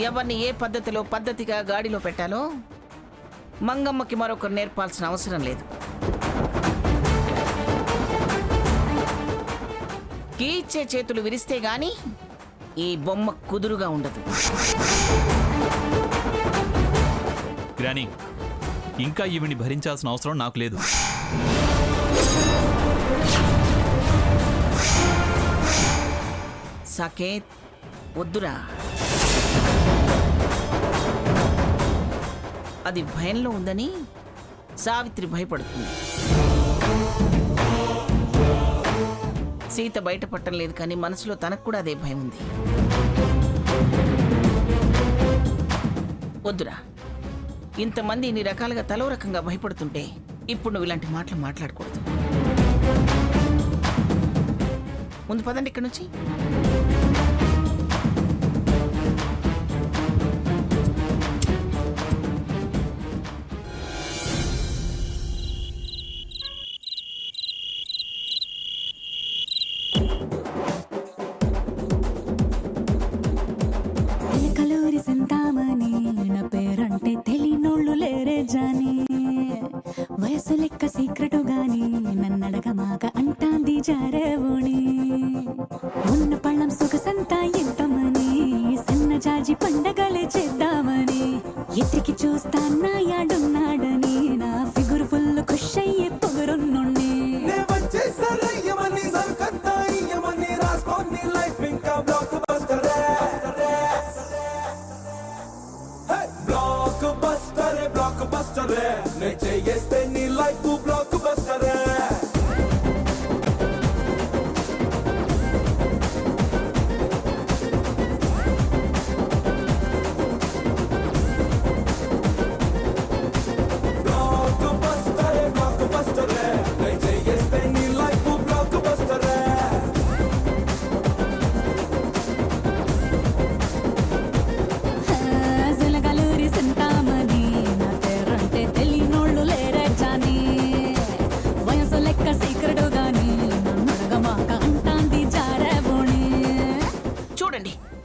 ఎవరిని ఏ పద్ధతిలో పద్ధతిగా గాడిలో పెట్టాలో మంగమ్మకి మరొకరు నేర్పాల్సిన అవసరం లేదు. కీచే చేతులు విరిస్తే గాని ఈ బొమ్మ కుదురుగా ఉండదు. గ్రానీ, ఇంకా ఈవిని భరించాల్సిన అవసరం నాకు లేదు. సాకేత్, వద్దురా. అది భయంలో ఉందని సావిత్రి భయపడుతుంది. సీత బయటపడటం లేదు, కానీ మనసులో తనకు కూడా అదే భయం ఉంది. వద్దురా, ఇంతమంది ఇన్ని రకాలుగా తలో రకంగా భయపడుతుంటే ఇప్పుడు నువ్వు ఇలాంటి మాటలు మాట్లాడకూడదు. ముందు పదండి ఇక్కడి నుంచి. వయసు లెక్క సీక్రెట్ గాని నన్నడగమాక అంటాంది జారేవోణి. ఉన్న పళ్ళం సొగసంతా ఎంతమని సన్న జాజి పండగలే చేద్దామని ఎత్తికి చూస్తాన్నా యాడున్నాడని నా ఫిగురు ఫుల్ ఖుష్ అయ్యే పొగరున్నుండి.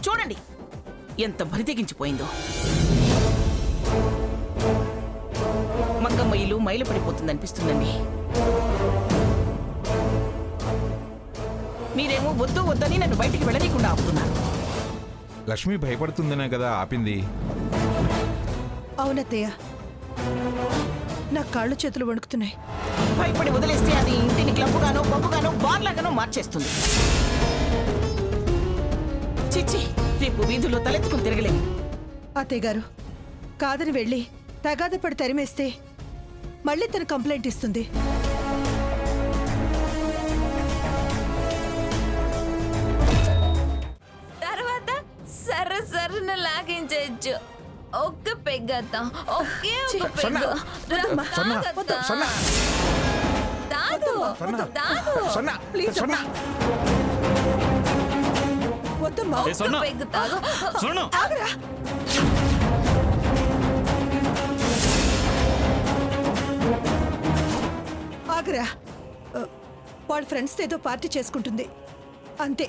చూడండి ఎంత బరి తెగించిపోయిందో. మంగమ్మ ఇల్లు మైలు పడిపోతుంది అనిపిస్తుందండి. మీరేమో వద్దు వద్దని నన్ను బయటికి వెళ్ళనీయకుండా ఆపుతున్నారు. లక్ష్మి భయపడుతుందనే కదా ఆపింది. అవునత్తయ్య, నా కాళ్ళు చేతులు వణుకుతున్నాయి. భయపడి వదిలేస్తే అది ఇంటిని క్లబ్బుగానో పబ్బుగానో బార్లాగానో మార్చేస్తుంది. చిచ్చి, రేపు వీధుల్లో తలెత్తుకుని తిరగలేము. అత్తయ్య గారు, కాదని వెళ్ళి తగాద పడి తరిమేస్తే మళ్ళీ తను కంప్లైంట్ ఇస్తుంది. తర్వాత సర్రన లాగించచ్చు. ఒక్క పెగ్గత్తా, ఒకే ఒక పెగ్గు. వద్దమ్మా, పెగ్గు తాగు. ఆగరా. ఆగరా. వాళ్ళ ఫ్రెండ్స్తో ఏదో పార్టీ చేసుకుంటుంది అంతే,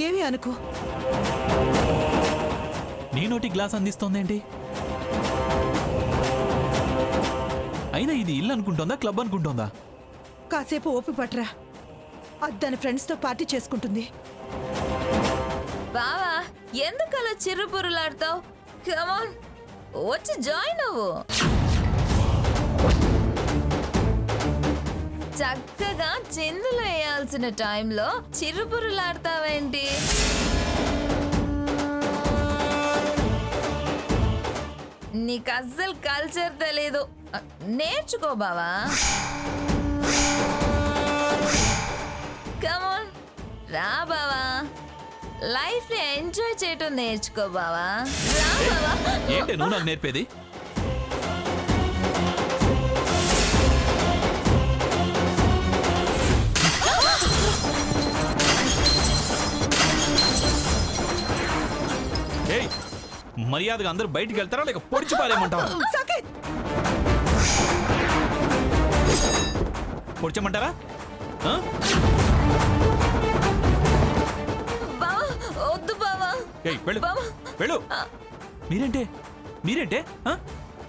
ఏమీ అనుకో. నీ నోటి గ్లాస్ అందిస్తోందేంటి? అయినా ఇది ఇల్లు అనుకుంటోందా, క్లబ్ అనుకుంటోందా? కాసేపు ఓపి పట్రా. అది దాని ఫ్రెండ్స్తో పార్టీ చేసుకుంటుంది. బావా, ఎందుకు అలా చిరుపురులాడతావు? కమాన్, వచ్చి జాయిన్ అవ్వు. చక్కగా చిందులు వేయాల్సిన టైంలో చిరుపురులాడతావేంటి? నీకు అస్సలు కల్చర్ తెలీదు. నేర్చుకో బావా. కమాన్, రా బావా. లైఫ్ ని ఎంజాయ్ చేయటం నేర్చుకో బావా. రా బావా. ఏంటి నువ్వు నాకు నేర్పేది? మర్యాదగా అందరూ బయటికి వెళ్తారా లేక పొడిచి పారేయమంటావా? పొడిచమంటారా? వద్దు బావా. వెళ్ళు వెళ్ళు. మీరేంటే ఆ?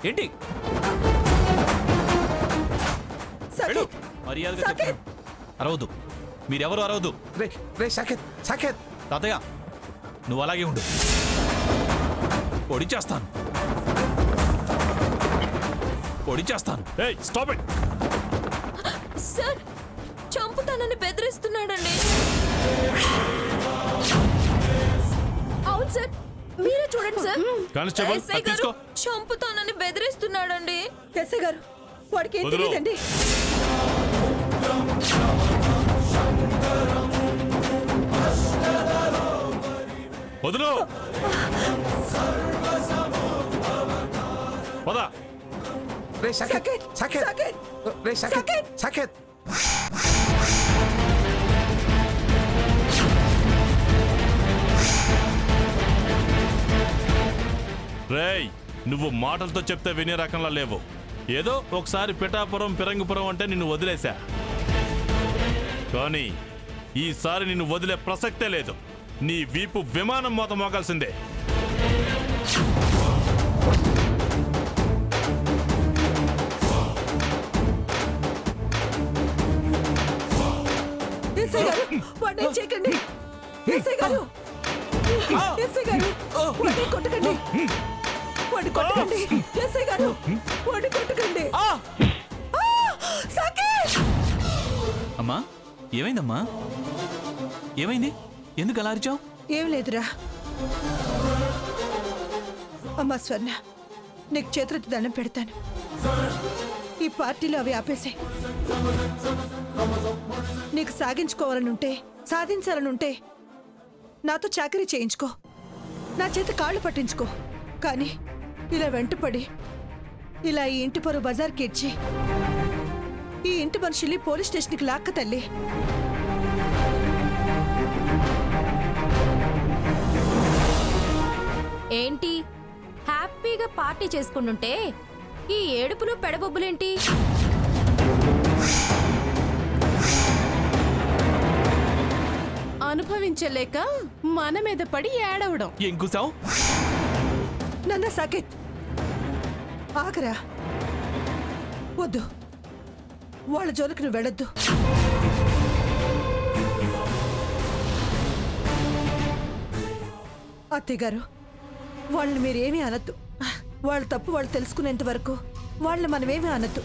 ఏంటి వెళ్ళు. సాకేత్ మర్యాదగా సాకేత్! చెప్తున్నాను. అరవద్దు, మీరెవరు అరవద్దు. రే రే సాకేత్ సాకేత్ తాతయ్య నువ్వు అలాగే ఉండు, పొడి చేస్తాను. ఏయ్ స్టాప్ ఇట్. సార్ చంపుతానని బెదిరిస్తున్నాడండి. అవును సార్, మీరే చూడండి సార్. కానిస్టేబుల్ ఎస్ఐ గారు తీసుకో. చంపుతానని బెదిరిస్తున్నాడండి. ఎస్ఐ గారు వాడికి ఏం వదలు. తెలియదండి. వదులు. పద. రే సాకేత్ సాకేత్! సాకేత్ సాకేత్! రే సాకేత్ సాకేత్! సాకేత్ రేయ్ నువ్వు మాటలతో చెప్తే వినే రకంలా లేవు. ఏదో ఒకసారి పిఠాపురం పిరంగిపురం అంటే నిన్ను వదిలేశా, కానీ ఈసారి నిన్ను వదిలే ప్రసక్తే లేదు. నీ వీపు విమానం మోత మోగాల్సిందే. ఎస్ఐ గారు వాడిని చేయకండి. ఎస్ఐ గారు ఎస్ఐ గారు వాడిని కొట్టకండి. వాడిని కొట్టకండి. ఎస్ఐ గారు వాడిని కొట్టకండి. ఆ! సాకేత్! అమ్మా ఏమైందమ్మా? ఏమైంది? ఎందుకు అలా అరిచావు? ఏం లేదురా. అమ్మా స్వర్ణ, నీకు చేతులెత్తి దండం పెడతాను. ఈ పార్టీలో అవి ఆపేసే. నీకు సాగించుకోవాలనుంటే, సాధించాలనుంటే నాతో చాకరీ చేయించుకో, నా చేత కాళ్ళు పట్టించుకో. కానీ ఇలా వెంటపడి ఇలా ఈ ఇంటి పరువు బజార్కి ఇచ్చి ఈ ఇంటి మనుషుల్ని పోలీస్ స్టేషన్కి లాక్క తల్లి. ఏంటి హ్యాపీగా పార్టీ చేసుకుంటుంటే ఈ ఏడుపులు పెడబొబ్బులేంటి? అనుభవించలేక మన మీద పడి ఏడవడం. ఏం కూసావు? నన్న సాకేత్ ఆగరా. వద్దు, వాళ్ళ జోలికి నువ్వు వెళ్ళొద్దు. అత్తయ్య గారు, వాళ్ళని మీరేమీ అనొద్దు. వాళ్ళ తప్పు వాళ్ళు తెలుసుకునేంత వరకు వాళ్ళని మనమేమీ అనొద్దు.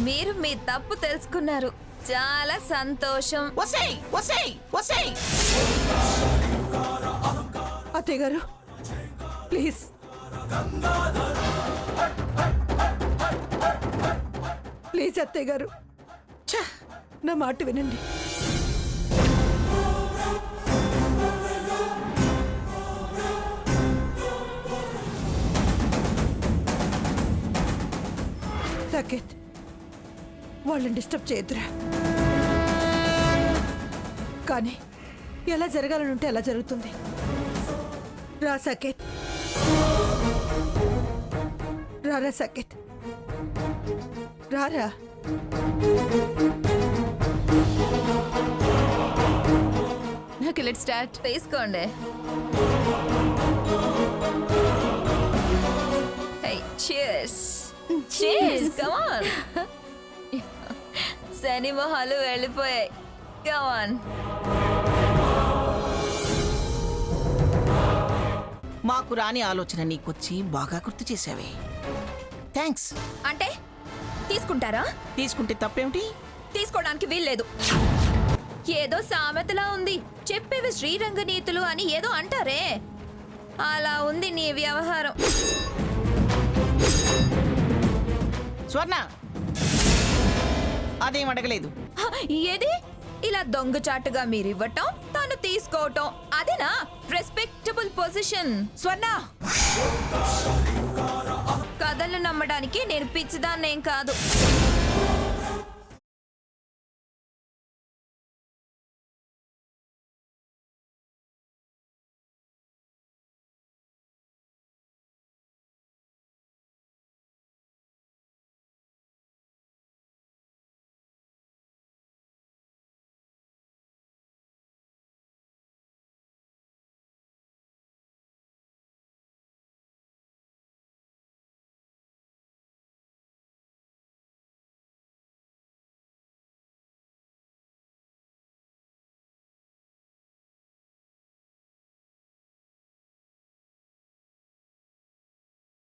మీరు మీ తప్పు తెలుసుకున్నారు, చాలా సంతోషం. వసేయ్ వసేయ్ వసేయ్. అత్తయ్య గారు ప్లీజ్. ప్లీజ్ అత్తయ్య గారు, ఛ, నా మాట వినండి. సాకేత్, వాళ్ళని డిస్టర్బ్ చేయొద్దురా. కానీ ఎలా జరగాలనుంటే అలా జరుగుతుంది. రా సాకేత్, రారా సాకేత్, రారా. నాకు లెట్ స్టార్ట్. తీసుకోండి. Hey, cheers. Cheers, come on. శని మొహాలు వెళ్ళిపోయాయి. Come on. మాకు రాని ఆలోచన నీకొచ్చి బాగా గుర్తు చేసావే. థ్యాంక్స్. అంటే తీసుకుంటారా? తీసుకుంటే తప్పేమిటి? తీసుకోవడానికి వీల్లేదు. ఏదో సామెతలా ఉంది, చెప్పేవి శ్రీరంగ నీతులు అని ఏదో అంటారే, అలా ఉంది నీ వ్యవహారం. స్వర్ణ అదేం అడగలేదు. హ, ఏది ఇలా దొంగచాటుగా మీరివ్వటం, తాను తీసుకోవటం, అదేనా రెస్పెక్టబుల్ పొజిషన్? స్వర్ణ కథలు నమ్మడానికి నేను పిచ్చిదాన్నేం కాదు.